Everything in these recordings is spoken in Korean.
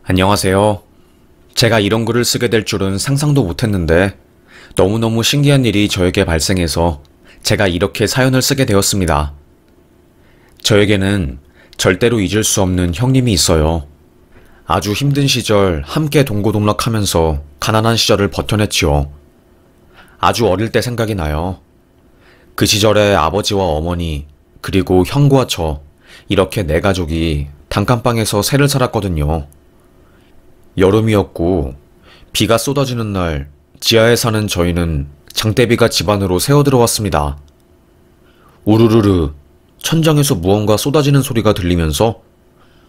안녕하세요. 제가 이런 글을 쓰게 될 줄은 상상도 못했는데 너무너무 신기한 일이 저에게 발생해서 제가 이렇게 사연을 쓰게 되었습니다. 저에게는 절대로 잊을 수 없는 형님이 있어요. 아주 힘든 시절 함께 동고동락하면서 가난한 시절을 버텨냈지요. 아주 어릴 때 생각이 나요. 그 시절에 아버지와 어머니 그리고 형과 저 이렇게 네 가족이 단칸방에서 새를 살았거든요. 여름이었고 비가 쏟아지는 날 지하에 사는 저희는 장대비가 집 안으로 새어 들어왔습니다. 우르르르 천장에서 무언가 쏟아지는 소리가 들리면서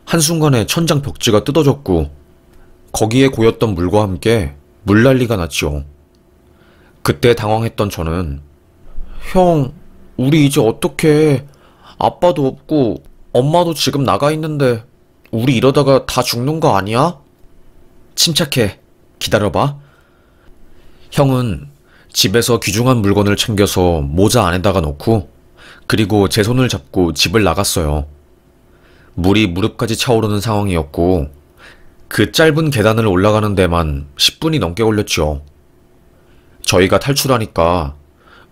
한순간에 천장 벽지가 뜯어졌고 거기에 고였던 물과 함께 물난리가 났지요. 그때 당황했던 저는 형, 우리 이제 어떡해. 아빠도 없고 엄마도 지금 나가 있는데 우리 이러다가 다 죽는 거 아니야? 침착해. 기다려봐. 형은 집에서 귀중한 물건을 챙겨서 모자 안에다가 넣고 그리고 제 손을 잡고 집을 나갔어요. 물이 무릎까지 차오르는 상황이었고 그 짧은 계단을 올라가는 데만 10분이 넘게 걸렸죠. 저희가 탈출하니까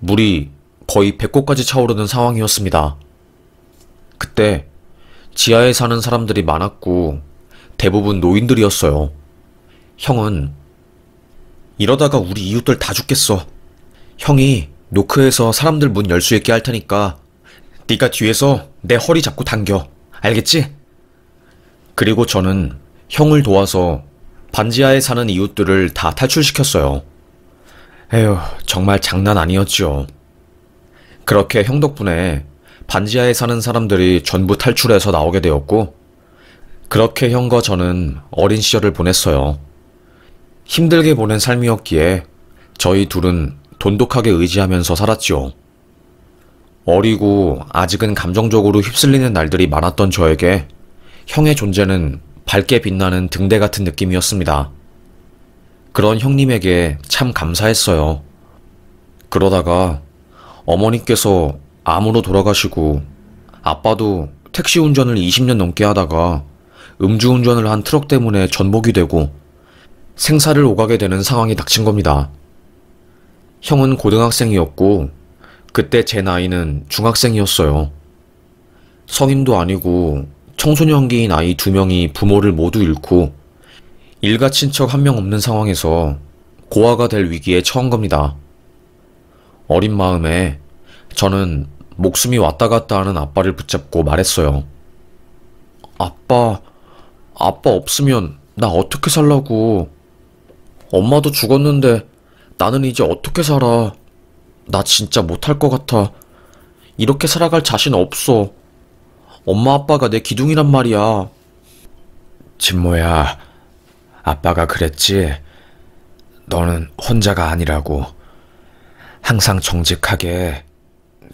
물이 거의 배꼽까지 차오르는 상황이었습니다. 그때 지하에 사는 사람들이 많았고 대부분 노인들이었어요. 형은 이러다가 우리 이웃들 다 죽겠어. 형이 노크해서 사람들 문 열 수 있게 할 테니까 네가 뒤에서 내 허리 잡고 당겨. 알겠지? 그리고 저는 형을 도와서 반지하에 사는 이웃들을 다 탈출시켰어요. 에휴, 정말 장난 아니었죠. 그렇게 형 덕분에 반지하에 사는 사람들이 전부 탈출해서 나오게 되었고 그렇게 형과 저는 어린 시절을 보냈어요. 힘들게 보낸 삶이었기에 저희 둘은 돈독하게 의지하면서 살았지요. 어리고 아직은 감정적으로 휩쓸리는 날들이 많았던 저에게 형의 존재는 밝게 빛나는 등대 같은 느낌이었습니다. 그런 형님에게 참 감사했어요. 그러다가 어머니께서 암으로 돌아가시고 아빠도 택시 운전을 20년 넘게 하다가 음주운전을 한 트럭 때문에 전복이 되고 생사를 오가게 되는 상황이 닥친 겁니다. 형은 고등학생이었고 그때 제 나이는 중학생이었어요. 성인도 아니고 청소년기인 아이 2명이 부모를 모두 잃고 일가 친척 한 명 없는 상황에서 고아가 될 위기에 처한 겁니다. 어린 마음에 저는 목숨이 왔다 갔다 하는 아빠를 붙잡고 말했어요. 아빠 없으면 나 어떻게 살라고. 엄마도 죽었는데 나는 이제 어떻게 살아. 나 진짜 못할 것 같아. 이렇게 살아갈 자신 없어. 엄마 아빠가 내 기둥이란 말이야. 진모야, 아빠가 그랬지? 너는 혼자가 아니라고. 항상 정직하게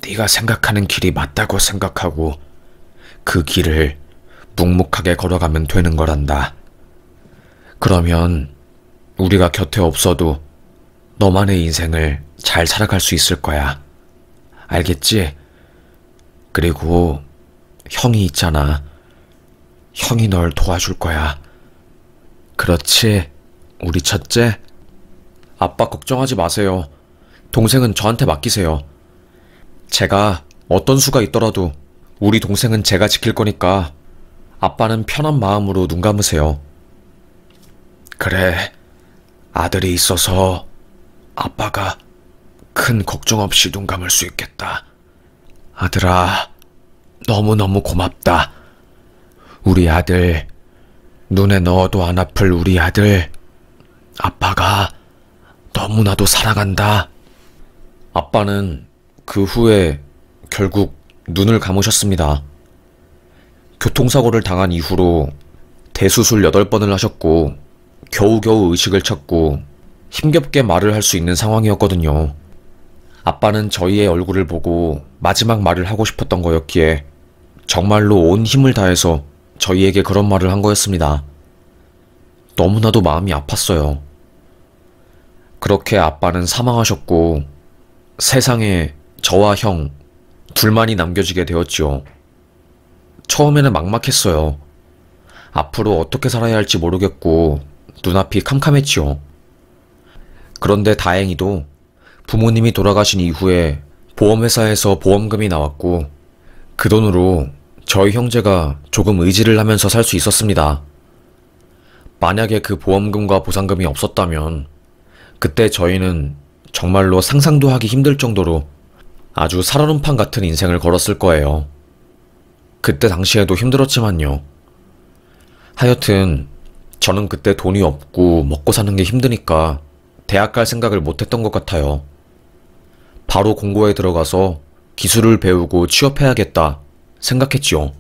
네가 생각하는 길이 맞다고 생각하고 그 길을 묵묵하게 걸어가면 되는 거란다. 그러면 우리가 곁에 없어도 너만의 인생을 잘 살아갈 수 있을 거야. 알겠지? 그리고 형이 있잖아. 형이 널 도와줄 거야. 그렇지, 우리 첫째? 아빠 걱정하지 마세요. 동생은 저한테 맡기세요. 제가 어떤 수가 있더라도 우리 동생은 제가 지킬 거니까 아빠는 편한 마음으로 눈 감으세요. 그래, 아들이 있어서 아빠가 큰 걱정 없이 눈 감을 수 있겠다. 아들아, 너무너무 고맙다. 우리 아들, 눈에 넣어도 안 아플 우리 아들, 아빠가 너무나도 사랑한다. 아빠는 그 후에 결국 눈을 감으셨습니다. 교통사고를 당한 이후로 대수술 8번을 하셨고 겨우겨우 의식을 찾고 힘겹게 말을 할 수 있는 상황이었거든요. 아빠는 저희의 얼굴을 보고 마지막 말을 하고 싶었던 거였기에 정말로 온 힘을 다해서 저희에게 그런 말을 한 거였습니다. 너무나도 마음이 아팠어요. 그렇게 아빠는 사망하셨고 세상에 저와 형 둘만이 남겨지게 되었지요. 처음에는 막막했어요. 앞으로 어떻게 살아야 할지 모르겠고 눈앞이 캄캄했지요. 그런데 다행히도 부모님이 돌아가신 이후에 보험회사에서 보험금이 나왔고 그 돈으로 저희 형제가 조금 의지를 하면서 살 수 있었습니다. 만약에 그 보험금과 보상금이 없었다면 그때 저희는 정말로 상상도 하기 힘들 정도로 아주 살얼음판 같은 인생을 걸었을 거예요. 그때 당시에도 힘들었지만요. 하여튼 저는 그때 돈이 없고 먹고 사는 게 힘드니까 대학 갈 생각을 못했던 것 같아요. 바로 공고에 들어가서 기술을 배우고 취업해야겠다 생각했지요.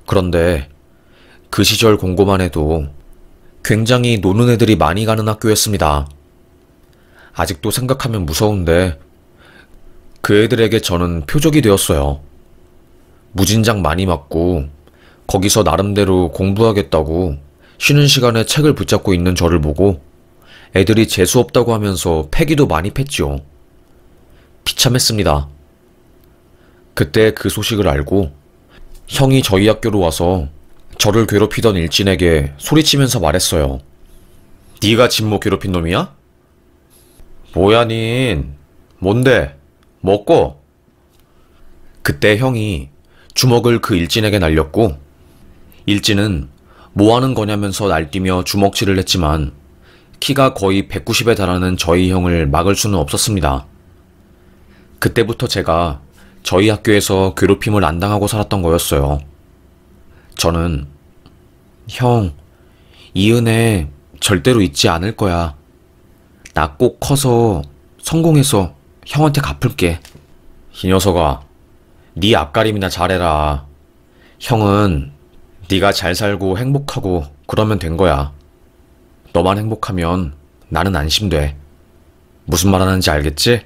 그런데 그 시절 공고만 해도 굉장히 노는 애들이 많이 가는 학교였습니다. 아직도 생각하면 무서운데 그 애들에게 저는 표적이 되었어요. 무진장 많이 맞고 거기서 나름대로 공부하겠다고 쉬는 시간에 책을 붙잡고 있는 저를 보고 애들이 재수 없다고 하면서 패기도 많이 팼지요. 비참했습니다. 그때 그 소식을 알고 형이 저희 학교로 와서 저를 괴롭히던 일진에게 소리치면서 말했어요. 네가 진모 괴롭힌 놈이야? 뭐야 닌. 뭔데? 먹고? 그때 형이 주먹을 그 일진에게 날렸고 일진은 뭐하는 거냐면서 날뛰며 주먹질을 했지만 키가 거의 190에 달하는 저희 형을 막을 수는 없었습니다. 그때부터 제가 저희 학교에서 괴롭힘을 안 당하고 살았던 거였어요. 저는 형, 이 은혜 절대로 잊지 않을 거야. 나 꼭 커서 성공해서 형한테 갚을게. 이 녀석아, 네 앞가림이나 잘해라. 형은 네가 잘 살고 행복하고 그러면 된 거야. 너만 행복하면 나는 안심돼. 무슨 말 하는지 알겠지?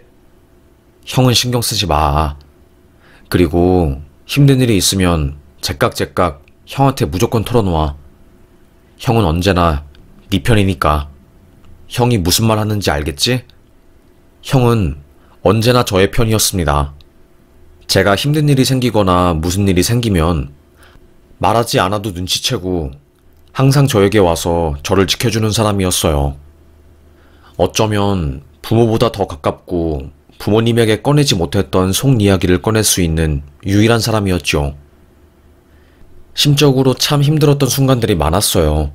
형은 신경 쓰지 마. 그리고 힘든 일이 있으면 제깍제깍 형한테 무조건 털어놓아. 형은 언제나 네 편이니까. 형이 무슨 말 하는지 알겠지? 형은 언제나 저의 편이었습니다. 제가 힘든 일이 생기거나 무슨 일이 생기면 말하지 않아도 눈치채고 항상 저에게 와서 저를 지켜주는 사람이었어요. 어쩌면 부모보다 더 가깝고 부모님에게 꺼내지 못했던 속 이야기를 꺼낼 수 있는 유일한 사람이었죠. 심적으로 참 힘들었던 순간들이 많았어요.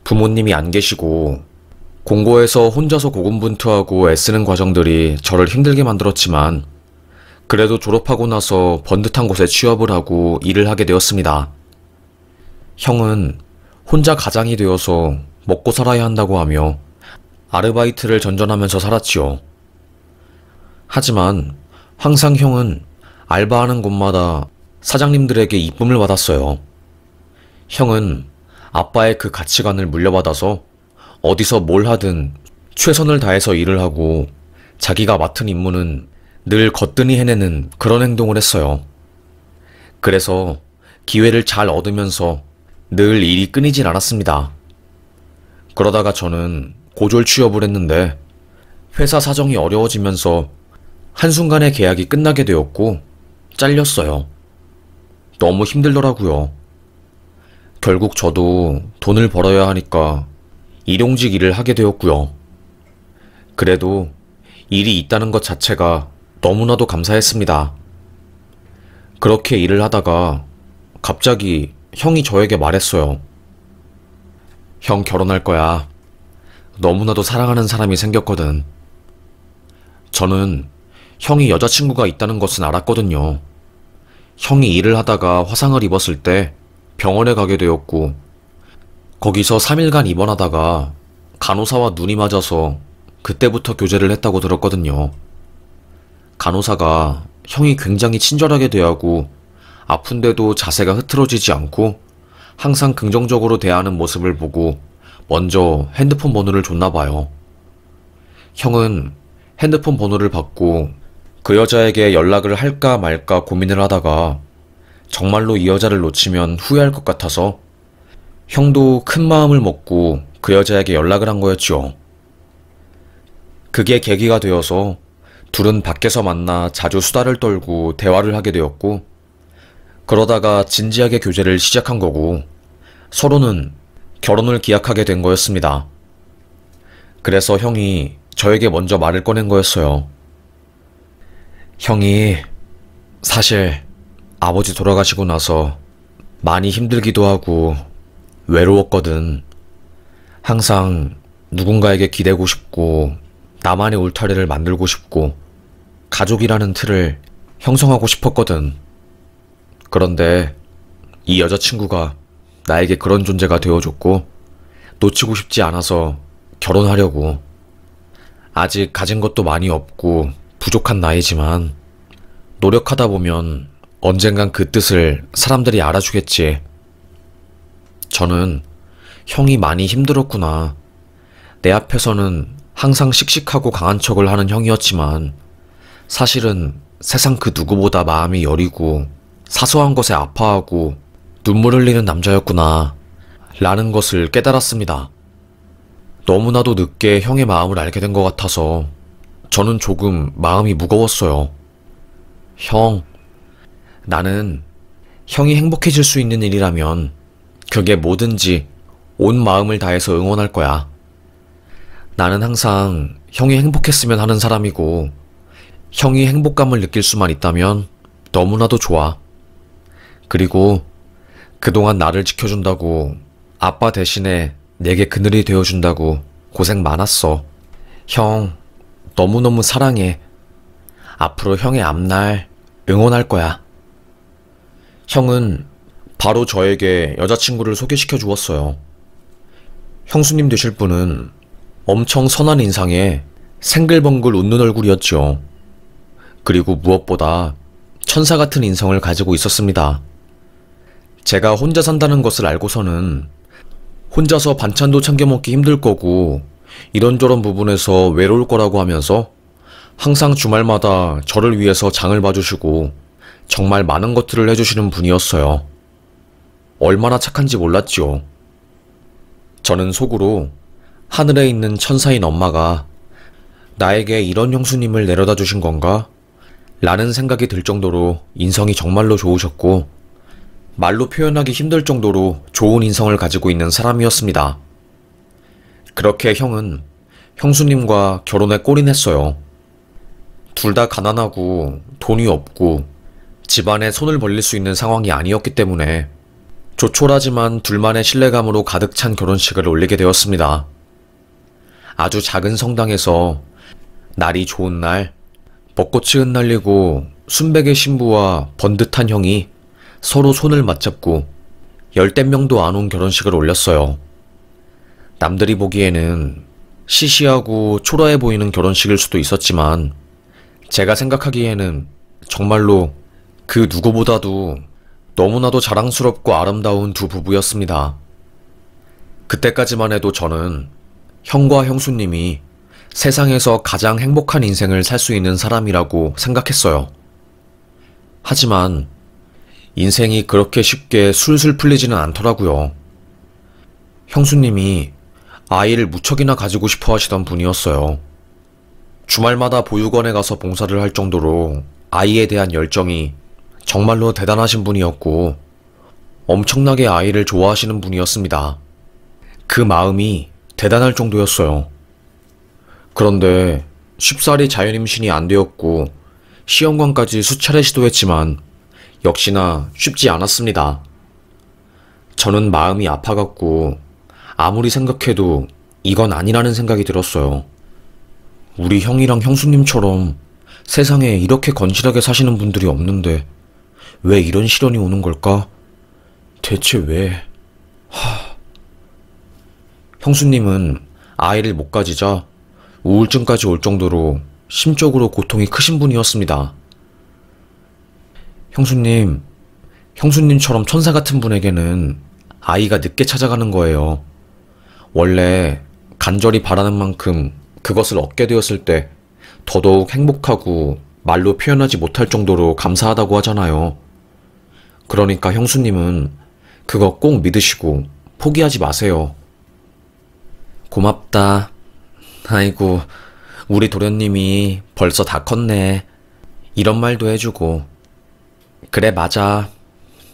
부모님이 안 계시고 공고에서 혼자서 고군분투하고 애쓰는 과정들이 저를 힘들게 만들었지만 그래도 졸업하고 나서 번듯한 곳에 취업을 하고 일을 하게 되었습니다. 형은 혼자 가장이 되어서 먹고 살아야 한다고 하며 아르바이트를 전전하면서 살았지요. 하지만 항상 형은 알바하는 곳마다 사장님들에게 이쁨을 받았어요. 형은 아빠의 그 가치관을 물려받아서 어디서 뭘 하든 최선을 다해서 일을 하고 자기가 맡은 임무는 늘 거뜬히 해내는 그런 행동을 했어요. 그래서 기회를 잘 얻으면서 늘 일이 끊이질 않았습니다. 그러다가 저는 고졸 취업을 했는데 회사 사정이 어려워지면서 한순간에 계약이 끝나게 되었고 잘렸어요. 너무 힘들더라고요. 결국 저도 돈을 벌어야 하니까 일용직 일을 하게 되었고요. 그래도 일이 있다는 것 자체가 너무나도 감사했습니다. 그렇게 일을 하다가 갑자기 형이 저에게 말했어요. 형 결혼할 거야. 너무나도 사랑하는 사람이 생겼거든. 저는 형이 여자친구가 있다는 것은 알았거든요. 형이 일을 하다가 화상을 입었을 때 병원에 가게 되었고 거기서 3일간 입원하다가 간호사와 눈이 맞아서 그때부터 교제를 했다고 들었거든요. 간호사가 형이 굉장히 친절하게 대하고 아픈데도 자세가 흐트러지지 않고 항상 긍정적으로 대하는 모습을 보고 먼저 핸드폰 번호를 줬나 봐요. 형은 핸드폰 번호를 받고 그 여자에게 연락을 할까 말까 고민을 하다가 정말로 이 여자를 놓치면 후회할 것 같아서 형도 큰 마음을 먹고 그 여자에게 연락을 한 거였죠. 그게 계기가 되어서 둘은 밖에서 만나 자주 수다를 떨고 대화를 하게 되었고 그러다가 진지하게 교제를 시작한 거고 서로는 결혼을 기약하게 된 거였습니다. 그래서 형이 저에게 먼저 말을 꺼낸 거였어요. 형이 사실 아버지 돌아가시고 나서 많이 힘들기도 하고 외로웠거든. 항상 누군가에게 기대고 싶고 나만의 울타리를 만들고 싶고 가족이라는 틀을 형성하고 싶었거든. 그런데 이 여자친구가 나에게 그런 존재가 되어줬고 놓치고 싶지 않아서 결혼하려고. 아직 가진 것도 많이 없고 부족한 나이지만 노력하다 보면 언젠간 그 뜻을 사람들이 알아주겠지. 저는 형이 많이 힘들었구나. 내 앞에서는 항상 씩씩하고 강한 척을 하는 형이었지만 사실은 세상 그 누구보다 마음이 여리고 사소한 것에 아파하고 눈물 흘리는 남자였구나 라는 것을 깨달았습니다. 너무나도 늦게 형의 마음을 알게 된 것 같아서 저는 조금 마음이 무거웠어요. 형, 나는 형이 행복해질 수 있는 일이라면 그게 뭐든지 온 마음을 다해서 응원할 거야. 나는 항상 형이 행복했으면 하는 사람이고 형이 행복감을 느낄 수만 있다면 너무나도 좋아. 그리고 그동안 나를 지켜준다고 아빠 대신에 내게 그늘이 되어준다고 고생 많았어. 형, 너무너무 사랑해. 앞으로 형의 앞날 응원할 거야. 형은 바로 저에게 여자친구를 소개시켜 주었어요. 형수님 되실 분은 엄청 선한 인상에 생글벙글 웃는 얼굴이었죠. 그리고 무엇보다 천사 같은 인성을 가지고 있었습니다. 제가 혼자 산다는 것을 알고서는 혼자서 반찬도 챙겨 먹기 힘들 거고 이런저런 부분에서 외로울 거라고 하면서 항상 주말마다 저를 위해서 장을 봐주시고 정말 많은 것들을 해주시는 분이었어요. 얼마나 착한지 몰랐지요. 저는 속으로 하늘에 있는 천사인 엄마가 나에게 이런 형수님을 내려다 주신 건가? 라는 생각이 들 정도로 인성이 정말로 좋으셨고 말로 표현하기 힘들 정도로 좋은 인성을 가지고 있는 사람이었습니다. 그렇게 형은 형수님과 결혼에 골인했어요. 둘 다 가난하고 돈이 없고 집안에 손을 벌릴 수 있는 상황이 아니었기 때문에 조촐하지만 둘만의 신뢰감으로 가득 찬 결혼식을 올리게 되었습니다. 아주 작은 성당에서 날이 좋은 날 벚꽃이 흩날리고 순백의 신부와 번듯한 형이 서로 손을 맞잡고 열댓 명도 안 온 결혼식을 올렸어요. 남들이 보기에는 시시하고 초라해 보이는 결혼식일 수도 있었지만 제가 생각하기에는 정말로 그 누구보다도 너무나도 자랑스럽고 아름다운 두 부부였습니다. 그때까지만 해도 저는 형과 형수님이 세상에서 가장 행복한 인생을 살 수 있는 사람이라고 생각했어요. 하지만 인생이 그렇게 쉽게 술술 풀리지는 않더라고요. 형수님이 아이를 무척이나 가지고 싶어 하시던 분이었어요. 주말마다 보육원에 가서 봉사를 할 정도로 아이에 대한 열정이 정말로 대단하신 분이었고 엄청나게 아이를 좋아하시는 분이었습니다. 그 마음이 대단할 정도였어요. 그런데 쉽사리 자연임신이 안 되었고 시험관까지 수차례 시도했지만 역시나 쉽지 않았습니다. 저는 마음이 아파갔고 아무리 생각해도 이건 아니라는 생각이 들었어요. 우리 형이랑 형수님처럼 세상에 이렇게 건실하게 사시는 분들이 없는데 왜 이런 시련이 오는 걸까? 대체 왜? 형수님은 아이를 못 가지자 우울증까지 올 정도로 심적으로 고통이 크신 분이었습니다. 형수님처럼 천사 같은 분에게는 아이가 늦게 찾아가는 거예요. 원래 간절히 바라는 만큼 그것을 얻게 되었을 때 더더욱 행복하고 말로 표현하지 못할 정도로 감사하다고 하잖아요. 그러니까 형수님은 그거 꼭 믿으시고 포기하지 마세요. 고맙다. 아이고, 우리 도련님이 벌써 다 컸네. 이런 말도 해주고. 그래, 맞아.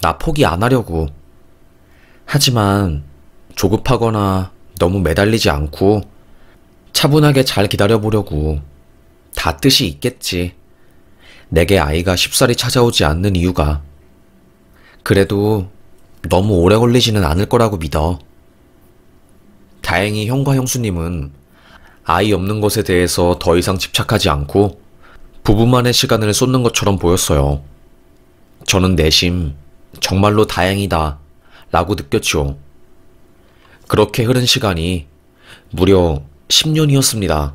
나 포기 안 하려고. 하지만 조급하거나 너무 매달리지 않고 차분하게 잘 기다려보려고. 다 뜻이 있겠지. 내게 아이가 쉽사리 찾아오지 않는 이유가. 그래도 너무 오래 걸리지는 않을 거라고 믿어. 다행히 형과 형수님은 아이 없는 것에 대해서 더 이상 집착하지 않고 부부만의 시간을 쏟는 것처럼 보였어요. 저는 내심 정말로 다행이다 라고 느꼈죠. 그렇게 흐른 시간이 무려 10년이었습니다.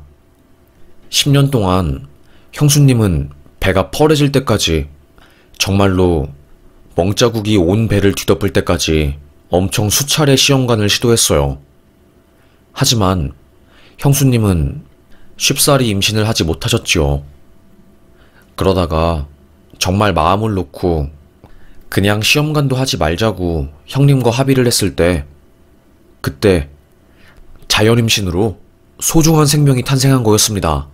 10년 동안 형수님은 배가 펄해질 때까지, 정말로 멍자국이 온 배를 뒤덮을 때까지 엄청 수차례 시험관을 시도했어요. 하지만 형수님은 쉽사리 임신을 하지 못하셨지요. 그러다가 정말 마음을 놓고 그냥 시험관도 하지 말자고 형님과 합의를 했을 때, 그때 자연임신으로 소중한 생명이 탄생한 거였습니다.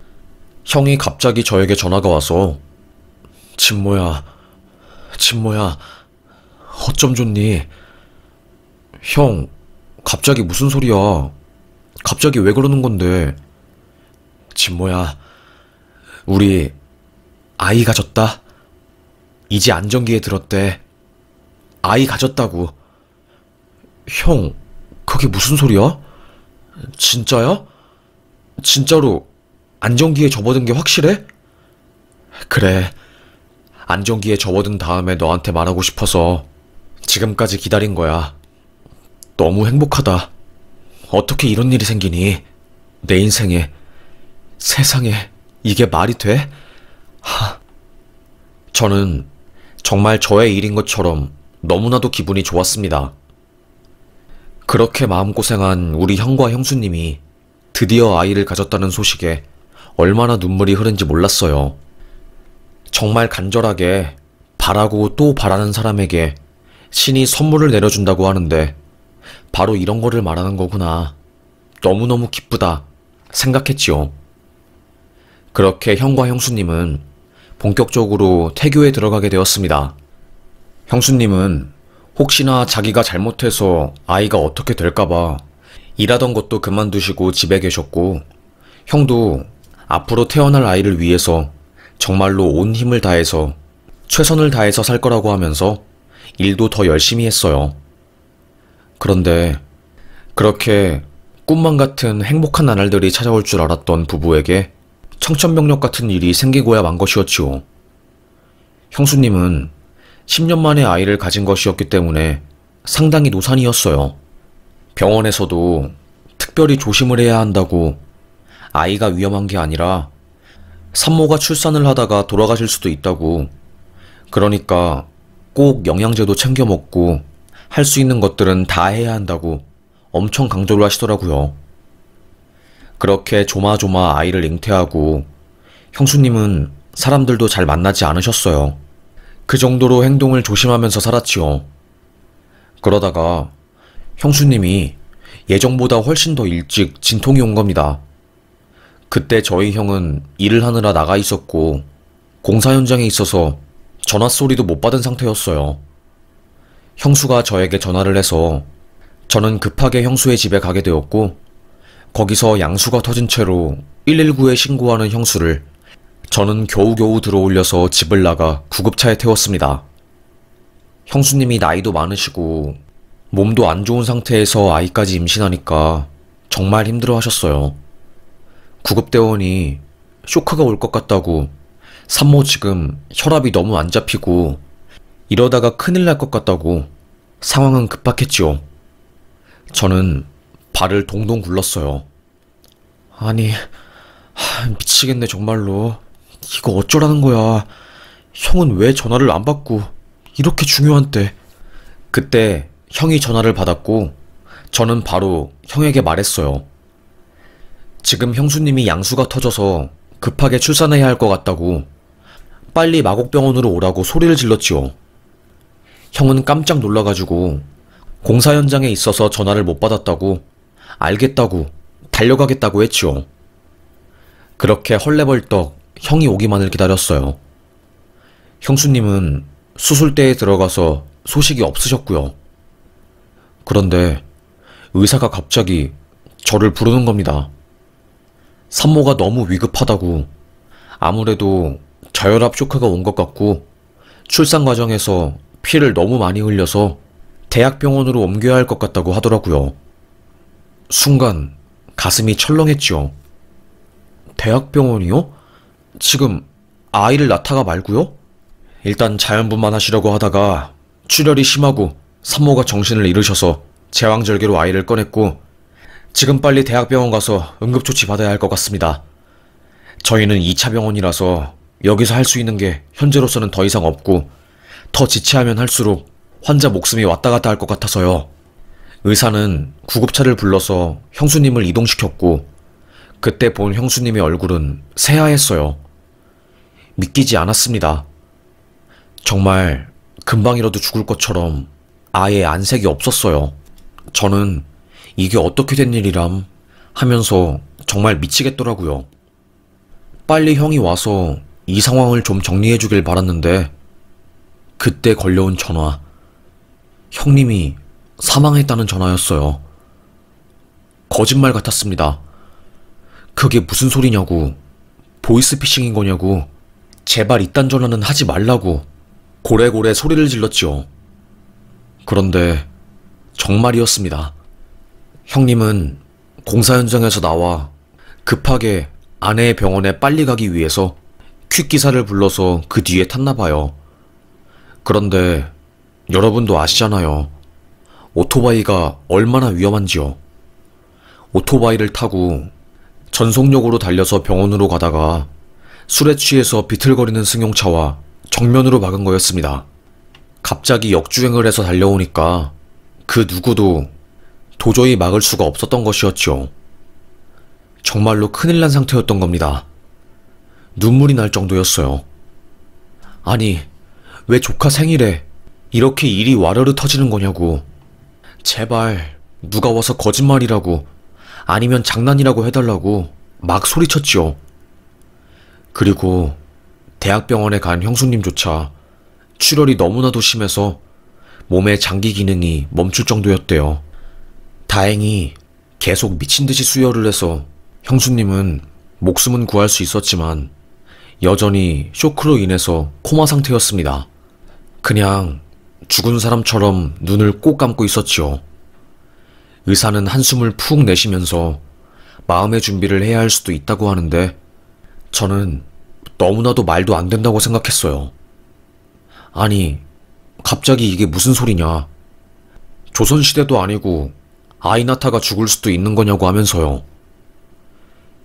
형이 갑자기 저에게 전화가 와서 진모야, 어쩜 좋니? 형, 갑자기 무슨 소리야? 갑자기 왜 그러는 건데? 진모야, 우리 아이 가졌다. 이제 안정기에 들었대. 아이 가졌다고. 형, 그게 무슨 소리야? 진짜야? 진짜로 안정기에 접어든 게 확실해? 그래. 안정기에 접어든 다음에 너한테 말하고 싶어서 지금까지 기다린 거야. 너무 행복하다. 어떻게 이런 일이 생기니? 내 인생에, 세상에, 이게 말이 돼? 저는 정말 저의 일인 것처럼 너무나도 기분이 좋았습니다. 그렇게 마음고생한 우리 형과 형수님이 드디어 아이를 가졌다는 소식에 얼마나 눈물이 흐른지 몰랐어요. 정말 간절하게 바라고 또 바라는 사람에게 신이 선물을 내려준다고 하는데 바로 이런 거를 말하는 거구나. 너무너무 기쁘다 생각했지요. 그렇게 형과 형수님은 본격적으로 태교에 들어가게 되었습니다. 형수님은 혹시나 자기가 잘못해서 아이가 어떻게 될까봐 일하던 것도 그만두시고 집에 계셨고, 형도 앞으로 태어날 아이를 위해서 정말로 온 힘을 다해서 최선을 다해서 살 거라고 하면서 일도 더 열심히 했어요. 그런데 그렇게 꿈만 같은 행복한 나날들이 찾아올 줄 알았던 부부에게 청천벽력 같은 일이 생기고야 만 것이었지요. 형수님은 10년 만에 아이를 가진 것이었기 때문에 상당히 노산이었어요. 병원에서도 특별히 조심을 해야 한다고, 아이가 위험한 게 아니라 산모가 출산을 하다가 돌아가실 수도 있다고, 그러니까 꼭 영양제도 챙겨 먹고 할 수 있는 것들은 다 해야 한다고 엄청 강조를 하시더라고요. 그렇게 조마조마 아이를 잉태하고 형수님은 사람들도 잘 만나지 않으셨어요. 그 정도로 행동을 조심하면서 살았지요. 그러다가 형수님이 예정보다 훨씬 더 일찍 진통이 온 겁니다. 그때 저희 형은 일을 하느라 나가 있었고 공사 현장에 있어서 전화 소리도 못 받은 상태였어요. 형수가 저에게 전화를 해서 저는 급하게 형수의 집에 가게 되었고, 거기서 양수가 터진 채로 119에 신고하는 형수를 저는 겨우겨우 들어올려서 집을 나가 구급차에 태웠습니다. 형수님이 나이도 많으시고 몸도 안 좋은 상태에서 아이까지 임신하니까 정말 힘들어 하셨어요. 구급대원이 쇼크가 올 것 같다고, 산모 지금 혈압이 너무 안 잡히고 이러다가 큰일 날 것 같다고, 상황은 급박했지요. 저는 발을 동동 굴렀어요. 아니, 미치겠네 정말로. 이거 어쩌라는 거야. 형은 왜 전화를 안 받고, 이렇게 중요한 때. 그때 형이 전화를 받았고 저는 바로 형에게 말했어요. 지금 형수님이 양수가 터져서 급하게 출산해야 할 것 같다고, 빨리 마곡병원으로 오라고 소리를 질렀지요. 형은 깜짝 놀라가지고 공사 현장에 있어서 전화를 못 받았다고, 알겠다고, 달려가겠다고 했지요. 그렇게 헐레벌떡 형이 오기만을 기다렸어요. 형수님은 수술대에 들어가서 소식이 없으셨고요. 그런데 의사가 갑자기 저를 부르는 겁니다. 산모가 너무 위급하다고, 아무래도 저혈압 쇼크가 온 것 같고 출산 과정에서 피를 너무 많이 흘려서 대학병원으로 옮겨야 할 것 같다고 하더라고요. 순간 가슴이 철렁했지요. 대학병원이요? 지금 아이를 낳다가 말고요? 일단 자연분만 하시려고 하다가 출혈이 심하고 산모가 정신을 잃으셔서 제왕절개로 아이를 꺼냈고 지금 빨리 대학병원 가서 응급조치 받아야 할 것 같습니다. 저희는 2차 병원이라서 여기서 할 수 있는 게 현재로서는 더 이상 없고 더 지체하면 할수록 환자 목숨이 왔다 갔다 할 것 같아서요. 의사는 구급차를 불러서 형수님을 이동시켰고 그때 본 형수님의 얼굴은 새하였어요. 믿기지 않았습니다. 정말 금방이라도 죽을 것처럼 아예 안색이 없었어요. 저는 이게 어떻게 된 일이람 하면서 정말 미치겠더라고요. 빨리 형이 와서 이 상황을 좀 정리해 주길 바랐는데 그때 걸려온 전화. 형님이 사망했다는 전화였어요. 거짓말 같았습니다. 그게 무슨 소리냐고, 보이스피싱인 거냐고, 제발 이딴 전화는 하지 말라고 고래고래 소리를 질렀지요. 그런데 정말이었습니다. 형님은 공사 현장에서 나와 급하게 아내의 병원에 빨리 가기 위해서 퀵기사를 불러서 그 뒤에 탔나봐요. 그런데 여러분도 아시잖아요. 오토바이가 얼마나 위험한지요. 오토바이를 타고 전속력으로 달려서 병원으로 가다가 술에 취해서 비틀거리는 승용차와 정면으로 막은 거였습니다. 갑자기 역주행을 해서 달려오니까 그 누구도 도저히 막을 수가 없었던 것이었죠. 정말로 큰일 난 상태였던 겁니다. 눈물이 날 정도였어요. 아니, 왜 조카 생일에 이렇게 일이 와르르 터지는 거냐고. 제발 누가 와서 거짓말이라고 아니면 장난이라고 해달라고 막 소리쳤지요. 그리고 대학병원에 간 형수님조차 출혈이 너무나도 심해서 몸의 장기 기능이 멈출 정도였대요. 다행히 계속 미친듯이 수혈을 해서 형수님은 목숨은 구할 수 있었지만 여전히 쇼크로 인해서 코마 상태였습니다. 그냥 죽은 사람처럼 눈을 꼭 감고 있었지요. 의사는 한숨을 푹 내쉬면서 마음의 준비를 해야 할 수도 있다고 하는데 저는 너무나도 말도 안 된다고 생각했어요. 아니, 갑자기 이게 무슨 소리냐. 조선시대도 아니고 아이 낳다가 죽을 수도 있는 거냐고 하면서요.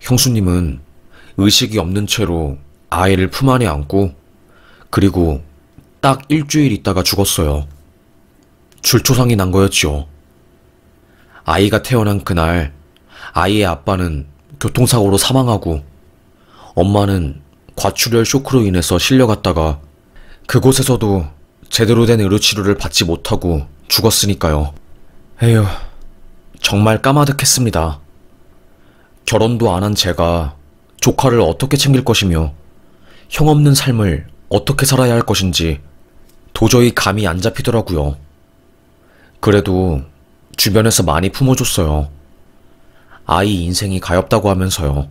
형수님은 의식이 없는 채로 아이를 품 안에 안고 그리고 딱 일주일 있다가 죽었어요. 줄초상이 난 거였죠. 아이가 태어난 그날 아이의 아빠는 교통사고로 사망하고 엄마는 과출혈 쇼크로 인해서 실려갔다가 그곳에서도 제대로 된 의료치료를 받지 못하고 죽었으니까요. 에휴, 정말 까마득했습니다. 결혼도 안 한 제가 조카를 어떻게 챙길 것이며 형 없는 삶을 어떻게 살아야 할 것인지 도저히 감이 안 잡히더라고요. 그래도 주변에서 많이 품어줬어요. 아이 인생이 가엾다고 하면서요.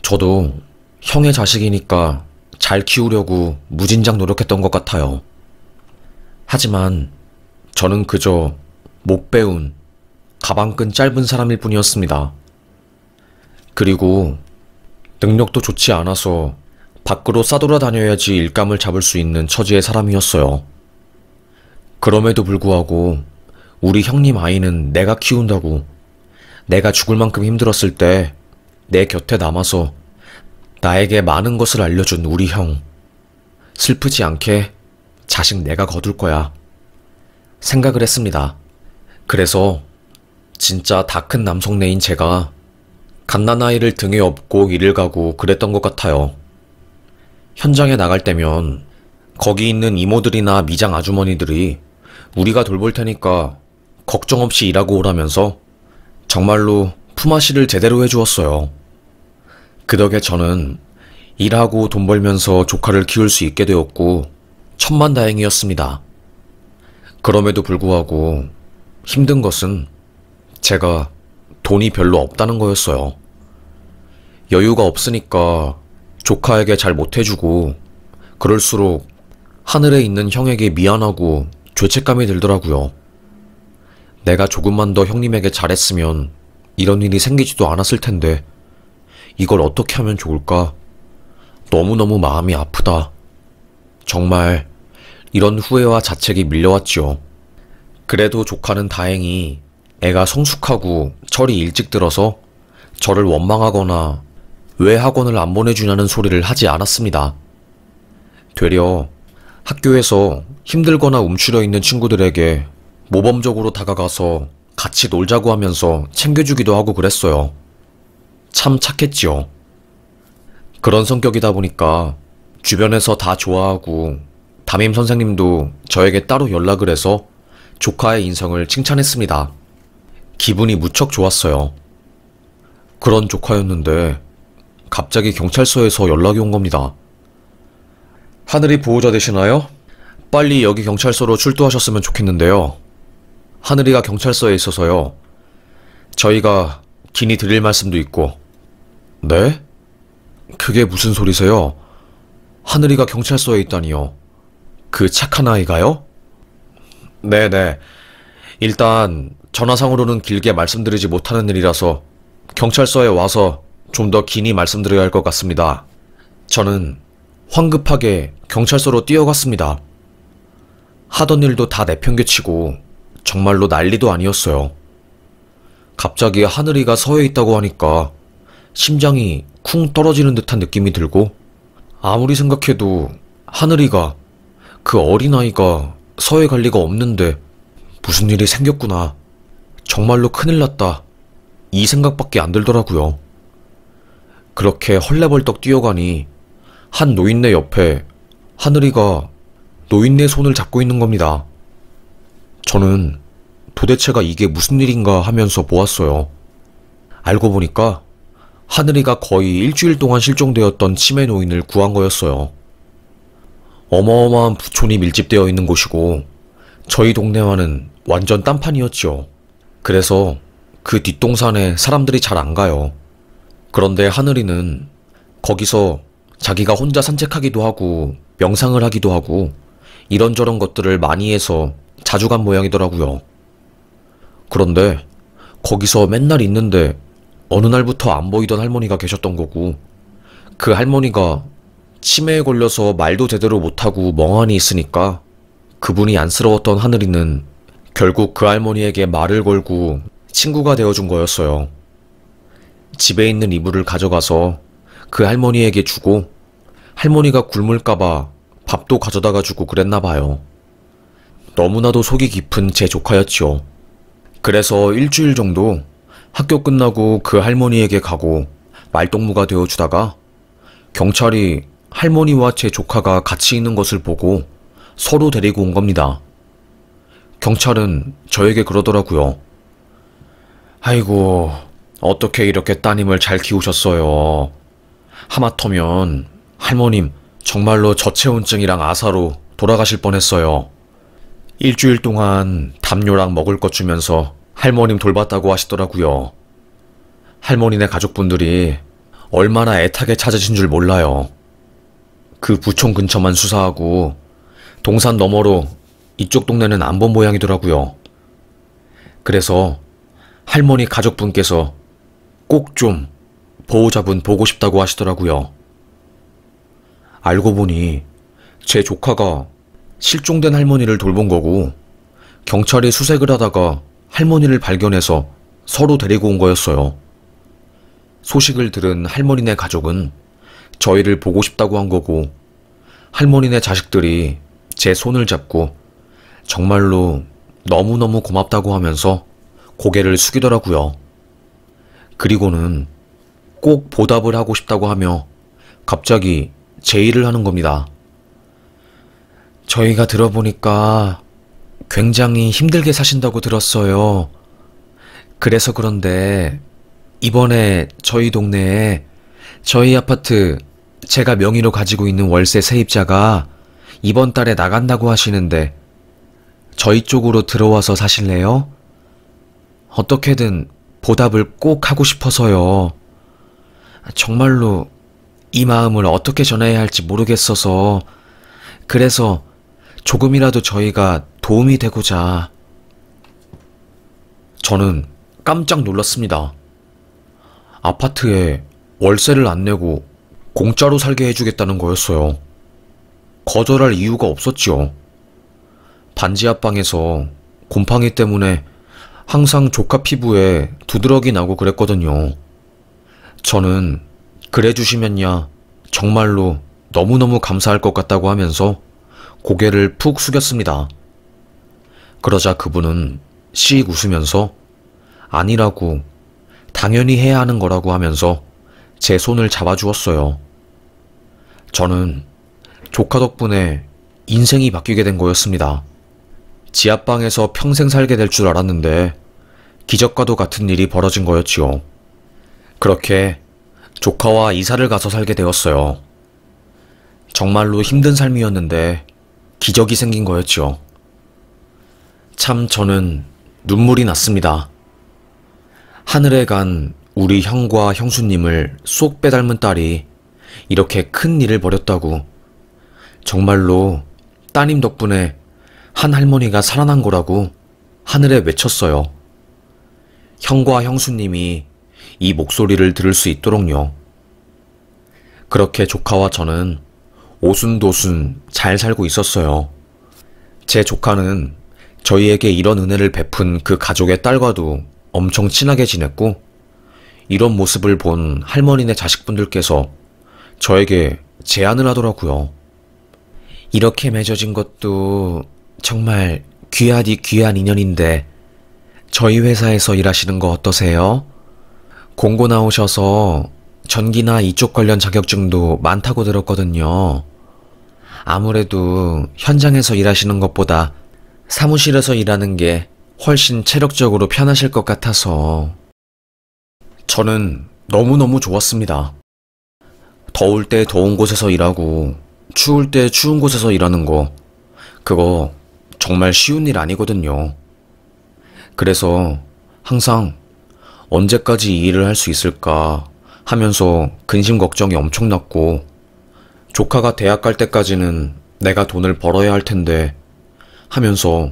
저도 형의 자식이니까 잘 키우려고 무진장 노력했던 것 같아요. 하지만 저는 그저 못 배운 가방끈 짧은 사람일 뿐이었습니다. 그리고 능력도 좋지 않아서 밖으로 싸돌아다녀야지 일감을 잡을 수 있는 처지의 사람이었어요. 그럼에도 불구하고 우리 형님 아이는 내가 키운다고 내가 죽을 만큼 힘들었을 때 내 곁에 남아서 나에게 많은 것을 알려준 우리 형. 슬프지 않게 자식 내가 거둘 거야. 생각을 했습니다. 그래서 진짜 다 큰 남성네인 제가 갓난아이를 등에 업고 일을 가고 그랬던 것 같아요. 현장에 나갈 때면 거기 있는 이모들이나 미장 아주머니들이 우리가 돌볼 테니까 걱정 없이 일하고 오라면서 정말로 품앗이를 제대로 해주었어요. 그 덕에 저는 일하고 돈 벌면서 조카를 키울 수 있게 되었고 천만다행이었습니다. 그럼에도 불구하고 힘든 것은 제가 돈이 별로 없다는 거였어요. 여유가 없으니까 조카에게 잘 못해주고 그럴수록 하늘에 있는 형에게 미안하고 죄책감이 들더라고요. 내가 조금만 더 형님에게 잘했으면 이런 일이 생기지도 않았을 텐데 이걸 어떻게 하면 좋을까? 너무너무 마음이 아프다. 정말 이런 후회와 자책이 밀려왔지요. 그래도 조카는 다행히 애가 성숙하고 철이 일찍 들어서 저를 원망하거나 왜 학원을 안 보내주냐는 소리를 하지 않았습니다. 되려 학교에서 힘들거나 움츠려 있는 친구들에게 모범적으로 다가가서 같이 놀자고 하면서 챙겨주기도 하고 그랬어요. 참 착했지요. 그런 성격이다 보니까 주변에서 다 좋아하고 담임 선생님도 저에게 따로 연락을 해서 조카의 인성을 칭찬했습니다. 기분이 무척 좋았어요. 그런 조카였는데 갑자기 경찰서에서 연락이 온 겁니다. 하늘이 보호자 되시나요? 빨리 여기 경찰서로 출두하셨으면 좋겠는데요. 하늘이가 경찰서에 있어서요. 저희가 긴히 드릴 말씀도 있고. 네? 그게 무슨 소리세요? 하늘이가 경찰서에 있다니요. 그 착한 아이가요? 네네. 일단 전화상으로는 길게 말씀드리지 못하는 일이라서 경찰서에 와서 좀 더 긴히 말씀드려야 할 것 같습니다. 저는 황급하게 경찰서로 뛰어갔습니다. 하던 일도 다 내팽개치고 정말로 난리도 아니었어요. 갑자기 하늘이가 서해 있다고 하니까 심장이 쿵 떨어지는 듯한 느낌이 들고 아무리 생각해도 하늘이가 그 어린아이가 서해 갈 리가 없는데 무슨 일이 생겼구나. 정말로 큰일 났다. 이 생각밖에 안 들더라고요. 그렇게 헐레벌떡 뛰어가니 한 노인네 옆에 하늘이가 노인네 손을 잡고 있는 겁니다. 저는 도대체가 이게 무슨 일인가 하면서 보았어요. 알고 보니까 하늘이가 거의 일주일 동안 실종되었던 치매 노인을 구한 거였어요. 어마어마한 부촌이 밀집되어 있는 곳이고 저희 동네와는 완전 딴판이었죠. 그래서 그 뒷동산에 사람들이 잘 안 가요. 그런데 하늘이는 거기서 자기가 혼자 산책하기도 하고 명상을 하기도 하고 이런저런 것들을 많이 해서 자주 간 모양이더라고요. 그런데 거기서 맨날 있는데 어느 날부터 안 보이던 할머니가 계셨던 거고 그 할머니가 치매에 걸려서 말도 제대로 못하고 멍하니 있으니까 그분이 안쓰러웠던 하늘이는 결국 그 할머니에게 말을 걸고 친구가 되어준 거였어요. 집에 있는 이불을 가져가서 그 할머니에게 주고 할머니가 굶을까봐 밥도 가져다가 주고 그랬나 봐요. 너무나도 속이 깊은 제 조카였지요. 그래서 일주일 정도 학교 끝나고 그 할머니에게 가고 말동무가 되어주다가 경찰이 할머니와 제 조카가 같이 있는 것을 보고 서로 데리고 온 겁니다. 경찰은 저에게 그러더라고요. 아이고, 어떻게 이렇게 따님을 잘 키우셨어요. 하마터면 할머님 정말로 저체온증이랑 아사로 돌아가실 뻔했어요. 일주일 동안 담요랑 먹을 것 주면서 할머님 돌봤다고 하시더라고요. 할머니네 가족분들이 얼마나 애타게 찾으신 줄 몰라요. 그 부촌 근처만 수사하고 동산 너머로 이쪽 동네는 안 본 모양이더라고요. 그래서 할머니 가족분께서 꼭 좀 보호자분 보고 싶다고 하시더라고요. 알고 보니 제 조카가 실종된 할머니를 돌본 거고 경찰이 수색을 하다가 할머니를 발견해서 서로 데리고 온 거였어요. 소식을 들은 할머니네 가족은 저희를 보고 싶다고 한 거고 할머니네 자식들이 제 손을 잡고 정말로 너무너무 고맙다고 하면서 고개를 숙이더라고요. 그리고는 꼭 보답을 하고 싶다고 하며 갑자기 제의를 하는 겁니다. 저희가 들어보니까 굉장히 힘들게 사신다고 들었어요. 그래서 그런데 이번에 저희 동네에 저희 아파트 제가 명의로 가지고 있는 월세 세입자가 이번 달에 나간다고 하시는데 저희 쪽으로 들어와서 사실래요? 어떻게든 보답을 꼭 하고 싶어서요. 정말로 이 마음을 어떻게 전해야 할지 모르겠어서, 그래서 조금이라도 저희가 도움이 되고자. 저는 깜짝 놀랐습니다. 아파트에 월세를 안 내고 공짜로 살게 해주겠다는 거였어요. 거절할 이유가 없었지요. 반지 앞방에서 곰팡이 때문에 항상 조카 피부에 두드러기 나고 그랬거든요. 저는 그래 주시면야 정말로 너무너무 감사할 것 같다고 하면서 고개를 푹 숙였습니다. 그러자 그분은 씩 웃으면서 아니라고, 당연히 해야 하는 거라고 하면서 제 손을 잡아주었어요. 저는 조카 덕분에 인생이 바뀌게 된 거였습니다. 지하방에서 평생 살게 될 줄 알았는데 기적과도 같은 일이 벌어진 거였지요. 그렇게 조카와 이사를 가서 살게 되었어요. 정말로 힘든 삶이었는데 기적이 생긴 거였지요. 참 저는 눈물이 났습니다. 하늘에 간 우리 형과 형수님을 쏙 빼닮은 딸이 이렇게 큰 일을 벌였다고, 정말로 따님 덕분에 한 할머니가 살아난 거라고 하늘에 외쳤어요. 형과 형수님이 이 목소리를 들을 수 있도록요. 그렇게 조카와 저는 오순도순 잘 살고 있었어요. 제 조카는 저희에게 이런 은혜를 베푼 그 가족의 딸과도 엄청 친하게 지냈고, 이런 모습을 본 할머니네 자식분들께서 저에게 제안을 하더라고요. 이렇게 맺어진 것도 정말 귀하디 귀한 인연인데 저희 회사에서 일하시는 거 어떠세요? 공고 나오셔서 전기나 이쪽 관련 자격증도 많다고 들었거든요. 아무래도 현장에서 일하시는 것보다 사무실에서 일하는 게 훨씬 체력적으로 편하실 것 같아서. 저는 너무너무 좋았습니다. 더울 때 더운 곳에서 일하고 추울 때 추운 곳에서 일하는 거, 그거 정말 쉬운 일 아니거든요. 그래서 항상 언제까지 이 일을 할 수 있을까 하면서 근심 걱정이 엄청났고, 조카가 대학 갈 때까지는 내가 돈을 벌어야 할 텐데 하면서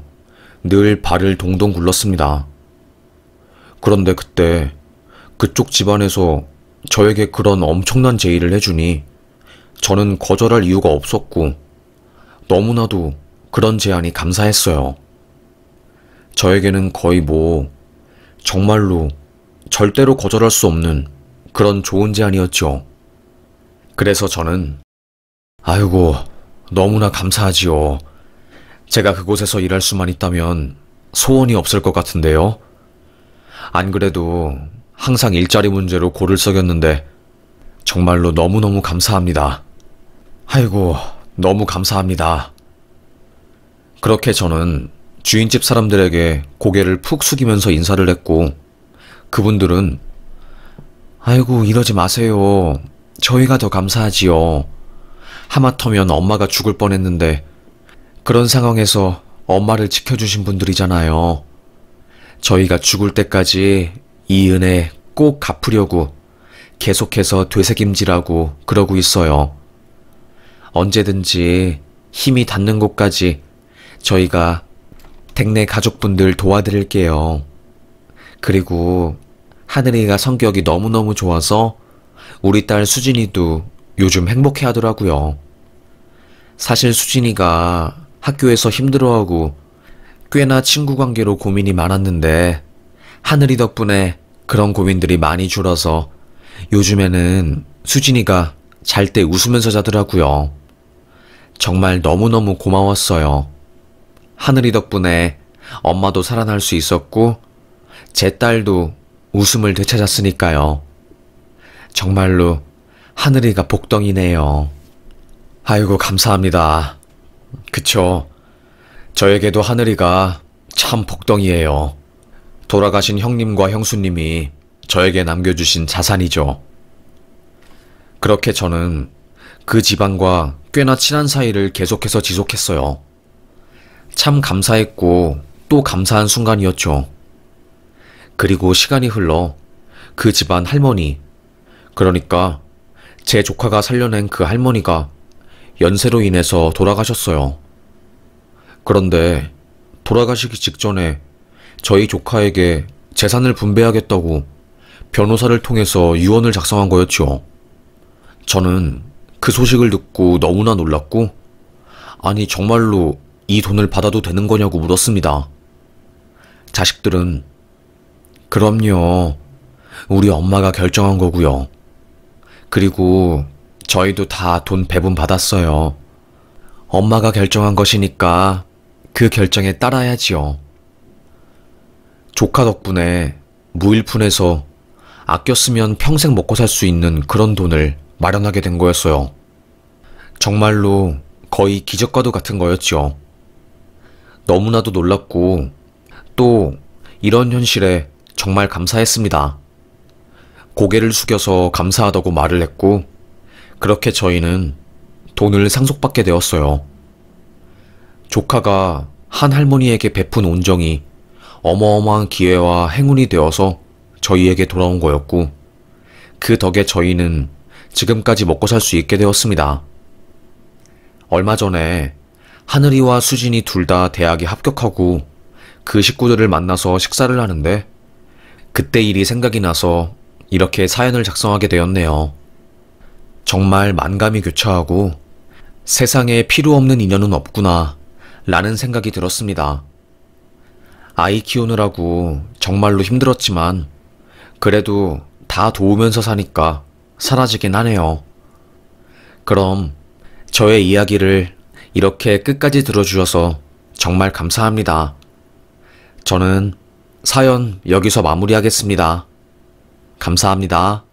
늘 발을 동동 굴렀습니다. 그런데 그때 그쪽 집안에서 저에게 그런 엄청난 제의를 해주니 저는 거절할 이유가 없었고, 너무나도 그런 제안이 감사했어요. 저에게는 거의 정말로 절대로 거절할 수 없는 그런 좋은 제안이었죠. 그래서 저는 아이고, 너무나 감사하지요. 제가 그곳에서 일할 수만 있다면 소원이 없을 것 같은데요. 안 그래도 항상 일자리 문제로 골을 썩였는데 정말로 너무너무 감사합니다. 아이고, 너무 감사합니다. 그렇게 저는 주인집 사람들에게 고개를 푹 숙이면서 인사를 했고, 그분들은 아이고, 이러지 마세요. 저희가 더 감사하지요. 하마터면 엄마가 죽을 뻔했는데 그런 상황에서 엄마를 지켜주신 분들이잖아요. 저희가 죽을 때까지 이 은혜 꼭 갚으려고 계속해서 되새김질하고 그러고 있어요. 언제든지 힘이 닿는 곳까지 저희가 댁내 가족분들 도와드릴게요. 그리고 하늘이가 성격이 너무너무 좋아서 우리 딸 수진이도 요즘 행복해 하더라고요. 사실 수진이가 학교에서 힘들어하고 꽤나 친구 관계로 고민이 많았는데 하늘이 덕분에 그런 고민들이 많이 줄어서 요즘에는 수진이가 잘 때 웃으면서 자더라고요. 정말 너무너무 고마웠어요. 하늘이 덕분에 엄마도 살아날 수 있었고 제 딸도 웃음을 되찾았으니까요. 정말로 하늘이가 복덩이네요. 아이고, 감사합니다. 그쵸. 저에게도 하늘이가 참 복덩이에요. 돌아가신 형님과 형수님이 저에게 남겨주신 자산이죠. 그렇게 저는 그 집안과 꽤나 친한 사이를 계속해서 지속했어요. 참 감사했고 또 감사한 순간이었죠. 그리고 시간이 흘러 그 집안 할머니, 그러니까 제 조카가 살려낸 그 할머니가 연세로 인해서 돌아가셨어요. 그런데 돌아가시기 직전에 저희 조카에게 재산을 분배하겠다고 변호사를 통해서 유언을 작성한 거였죠. 저는 그 소식을 듣고 너무나 놀랐고, 아니 정말로 이 돈을 받아도 되는 거냐고 물었습니다. 자식들은 그럼요. 우리 엄마가 결정한 거고요. 그리고 저희도 다 돈 배분 받았어요. 엄마가 결정한 것이니까 그 결정에 따라야지요. 조카 덕분에 무일푼에서 아껴 쓰면 평생 먹고 살 수 있는 그런 돈을 마련하게 된 거였어요. 정말로 거의 기적과도 같은 거였죠. 너무나도 놀랐고 또 이런 현실에 정말 감사했습니다. 고개를 숙여서 감사하다고 말을 했고 그렇게 저희는 돈을 상속받게 되었어요. 조카가 한 할머니에게 베푼 온정이 어마어마한 기회와 행운이 되어서 저희에게 돌아온 거였고 그 덕에 저희는 지금까지 먹고 살 수 있게 되었습니다. 얼마 전에 하늘이와 수진이 둘 다 대학에 합격하고 그 식구들을 만나서 식사를 하는데 그때 일이 생각이 나서 이렇게 사연을 작성하게 되었네요. 정말 만감이 교차하고 세상에 필요 없는 인연은 없구나 라는 생각이 들었습니다. 아이 키우느라고 정말로 힘들었지만 그래도 다 도우면서 사니까 사라지긴 하네요. 그럼 저의 이야기를 이렇게 끝까지 들어주셔서 정말 감사합니다. 저는 사연 여기서 마무리하겠습니다. 감사합니다.